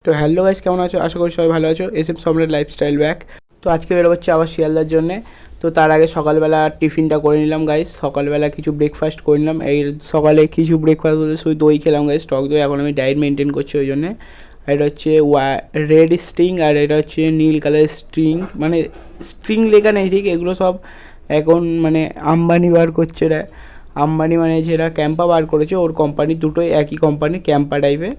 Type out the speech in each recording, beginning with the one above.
তো hello guys, কেমন আছো? আশা করি সবাই ভালো আছো। এসএম সম্রাট লাইফস্টাইল ব্যাক। তো আজকে বেরোচ্ছি আবার শিয়ালদার জন্যে। তো তার আগে সকালবেলা টিফিনটা করে নিলাম গাইস। সকালবেলা কিছু ব্রেকফাস্ট করে নিলাম। এই সকালে কিছু ব্রেকফাস্ট বলে শুধু দই খেলাম গাইস, টক দই। এখন আমি ডায়েট মেনটেন করছি ওই জন্যে। আর এটা হচ্ছে রেড স্ট্রিং, আর এটা হচ্ছে নীল কালারের স্ট্রিং। মানে স্ট্রিং লেখা নেই ঠিক, এগুলো সব এখন মানে আম্বানি বার করছে। এটা আম্বানি মানে যেটা ক্যাম্পা বার করেছে, ওর কোম্পানি দুটোই একই কোম্পানি, ক্যাম্পা টাইপের।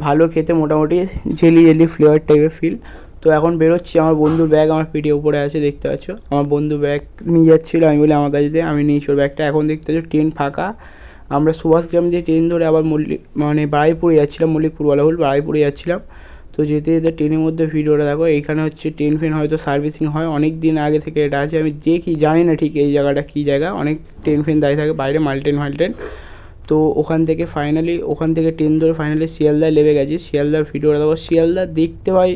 ভালো খেতে, মোটামুটি জেলি জেলি ফ্লেভার টাইপের ফিল। তো এখন বেরোচ্ছি। আমার বন্ধুর ব্যাগ আমার পিঠে উপরে আছে, দেখতে পাচ্ছ। আমার বন্ধু ব্যাগ নিয়ে যাচ্ছিলো, আমি বলি আমার কাছে দিয়ে, আমি নিয়েছি ওর ব্যাগটা। এখন দেখতে পাচ্ছ ট্রেন ফাঁকা। আমরা সুভাষগ্রাম দিয়ে ট্রেন ধরে আবার মানে বারুইপুরে যাচ্ছিলাম, মল্লিকপুর বলা ভুল, বারুইপুরে যাচ্ছিলাম। তো যেতে যেতে ট্রেনের মধ্যে ভিডিওটা দেখো। এইখানে হচ্ছে ট্রেন ফ্রেন হয়তো সার্ভিসিং হয়, অনেক দিন আগে থেকে এটা আছে। আমি দেখি, জানি না ঠিক এই জায়গাটা কী জায়গা। অনেক ট্রেন ফ্রেন দাঁড়িয়ে থাকে বাইরে, মালট্রেন ফালট্রেন। তো ওখান থেকে ট্রেন ধরে ফাইনালি শিয়ালদায় নেমে গেছি। শিয়ালদার ভিডিওটা দেখো। শিয়ালদা দেখতে ভাই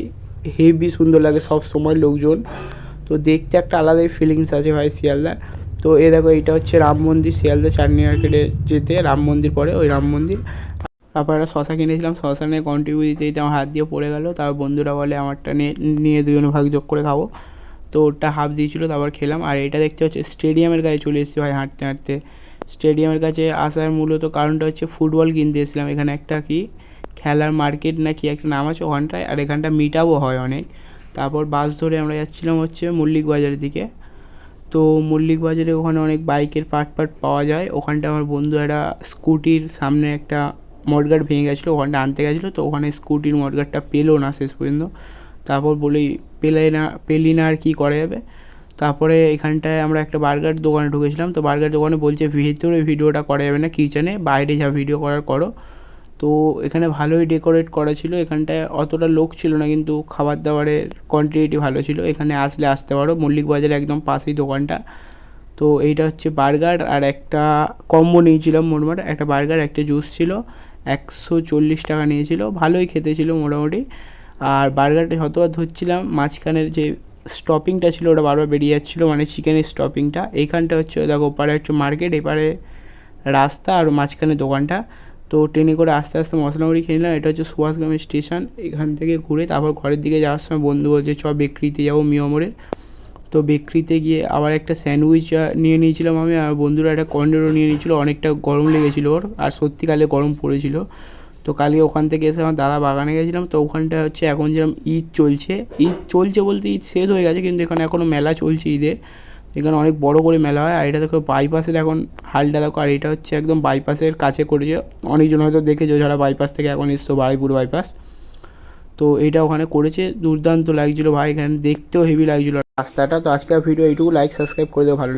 হেভি সুন্দর লাগে সব সময় লোকজন। তো দেখতে একটা আলাদাই ফিলিংস আছে ভাই শিয়ালদার। তো দেখো, এইটা হচ্ছে রাম মন্দির। শিয়ালদা চাটনি মার্কেটে যেতে রাম মন্দির পড়ে, ওই রাম মন্দির। তারপর একটা শশা কিনেছিলাম, শশা নিয়ে কন্টিনিউ দিতে দিতে আমার হাত দিয়ে পড়ে গেলো। তারপর বন্ধুরা বলে আমারটা নিয়ে দুজনে ভাগ যোগ করে খাবো। তো ওটা হাফ দিয়েছিলো, তারপর খেলাম। আর এটা দেখতে হচ্ছে স্টেডিয়ামের কাছে চলে এসেছি ভাই, হাঁটতে হাঁটতে। স্টেডিয়ামের কাছে আসার মূলত কারণটা হচ্ছে ফুটবল কিনতে এসেছিলাম। এখানে একটা কি খেলার মার্কেট না কি একটা নাম আছে ওখানটায়, আর এখানটা মিট আপও হয় অনেক। তারপর বাস ধরে আমরা যাচ্ছিলাম হচ্ছে মল্লিক বাজারের দিকে। তো মল্লিক বাজারে ওখানে অনেক বাইকের পার্ট পাওয়া যায়। ওখানটা আমার বন্ধু একটা স্কুটির সামনে একটা মডগার্ড ভেঙে গেছিলো, ওখানটা আনতে গেছিলো। তো ওখানে স্কুটির মডগার্ডটা পেলো না শেষ পর্যন্ত। তারপর বলি পেলি না আর কী করা যাবে। তারপরে এখানটায় আমরা একটা বার্গার দোকানে ঢুকেছিলাম। তো বার্গার দোকানে বলছে ভিতরে ভিডিওটা করা যাবে না, কিচেনে বাইরে যা ভিডিও করার করো। তো এখানে ভালোই ডেকোরেট করা ছিল। এখানটায় অতটা লোক ছিল না, কিন্তু খাবার দাবারের কোয়ান্টিটি ভালো ছিল। এখানে আসলে আসতে পারো, মল্লিক বাজারের একদম পাশেই দোকানটা। তো এইটা হচ্ছে বার্গার, আর একটা কম্বো নিয়েছিলাম। মোটমাট একটা বার্গার একটা জুস ছিল, 140 টাকা নিয়েছিল। ভালোই খেতে ছিল মোটামুটি। আর বার্গারটা যতবার ধরছিলাম, মাঝখানের যে স্টপিংটা ছিল ওটা বারবার বেরিয়ে যাচ্ছিলো, মানে চিকেনের স্টপিংটা। এইখানটা হচ্ছে দেখো, ওপারে হচ্ছে মার্কেট, এপারে রাস্তা, আর মাঝখানে দোকানটা। তো ট্রেনে করে আস্তে আস্তে মশলা মুড়ি খেয়ে নিলাম। এটা হচ্ছে সুভাষগ্রাম স্টেশন। এখান থেকে ঘুরে তারপর ঘরের দিকে যাওয়ার সময় বন্ধু বলছে চ বেকরিতে যাবো, মিয়ামোড়ের। তো বেকরিতে গিয়ে আবার একটা স্যান্ডউইচ নিয়ে নিয়েছিলাম আমি, আর বন্ধুরা একটা কর্নেরও নিয়ে নিয়েছিলো। অনেকটা গরম লেগেছিলো ওর, আর সত্যিকালে গরম পড়েছিল। তো কালকে ওখান থেকে এসে আমার দাদা বাগানে গেছিলাম। তো ওখানটা হচ্ছে এখন যেরকম ঈদ চলছে বলতে ঈদ শেষ হয়ে গেছে, কিন্তু এখানে এখনও মেলা চলছে ঈদের। এখানে অনেক বড় করে মেলা হয়। আর এটা দেখো বাইপাসের এখন হালটা দেখো। আর এটা হচ্ছে একদম বাইপাসের কাছে করেছে। অনেকজন হয়তো দেখেছো যারা বাইপাস থেকে এখন এসছো, বারুইপুর বাইপাস। তো এইটা ওখানে করেছে, দুর্দান্ত লাগছিলো ভাই। এখানে দেখতেও হেভি লাগছিলো রাস্তাটা। তো আজকের ভিডিও এইটুকু, লাইক সাবস্ক্রাইব করে দেবো ভালো।